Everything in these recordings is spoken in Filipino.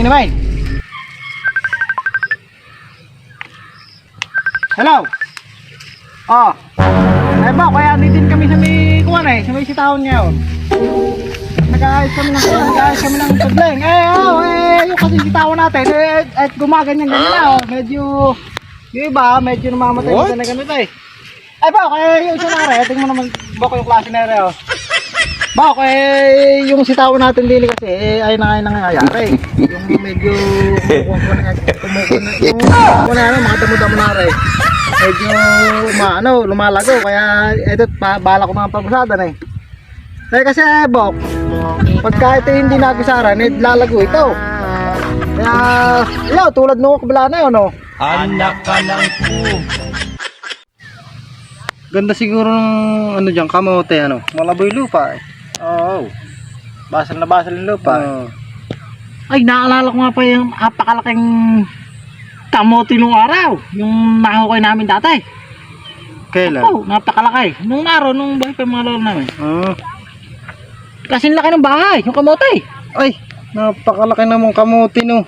naman. Hello. Oh. Ay ba, kaya din kami sa may kuwan eh, sa may sitahon ngayon. Nag-aayos kami ng tudling. Yung kasi sitahon natin, at gumaganyan-ganyan medyo, yung iba, medyo namamatay na ganito eh. Ay ba, kaya yung isa nare, tingnan mo naman bako yung klase nare ba, kaya yung sitahon natin din kasi, ay nangyayari. Yung medyo, yung mga damo-damo nare. Medyo lumalago kaya eto bala ko mga pag-usadan eh. Kasi bok, pagka ito hindi nagusaran, lalago ito. Kaya tulad nung kabila na yun Anak ka ng po. Ganda siguro ng diyan kamote malaboy lupa eh. Oo. Basal na basal yung lupa. Ay, naalala ko nga pa yung apakalaking kamote nung araw, yung nahukay namin dati. Kailan? Oo, napakalaki. Nung araw, nung bahay pa mga lolo namin. Kasi laki ng bahay, yung kamote. Ay, napakalaki namang kamote no.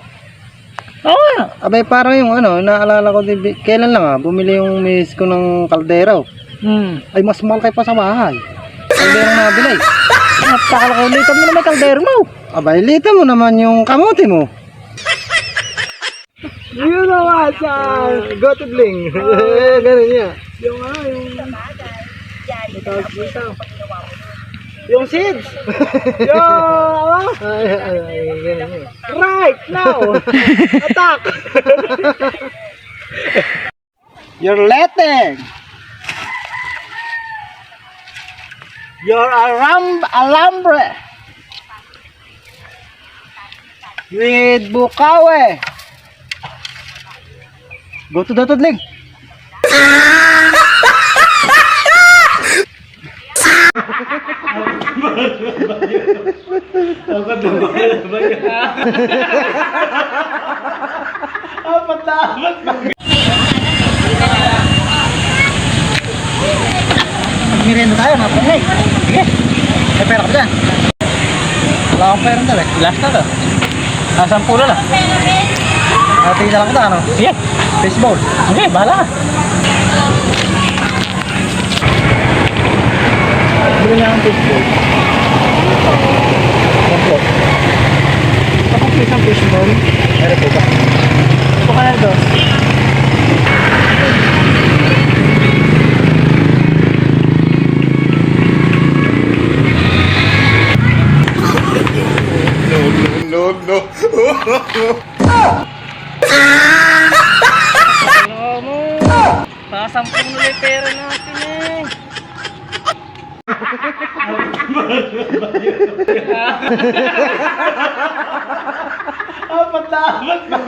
Oo. Abay, parang yung naalala ko din, kailan lang bumili yung miss ko ng kaldero. Ay, mas malaki pa sa bahay. Kaldero na nabili. Napakalaki, litan mo naman kaldero mo. Abay, litan mo naman yung kamote mo. Yun naman sa gotudling. Ganun niya. Yung yung seeds. Yung ganun niya. Right now. Attack. You're letting. You're alambre. With bukawe. Go to the tudling. Magmerienda tayo, napalay. Sige. May pera ka dyan. Wala akong pera dyan eh. Last na to. Nasaan pula na? Tingin na lang kita Sige. Baseball. Okay, bahala ka. Bili na ang baseball. Komplo. Kapag isang baseball, meron po ba? Ito ka na ito. No. Pasampung na yung pera natin eh. Apat na amat.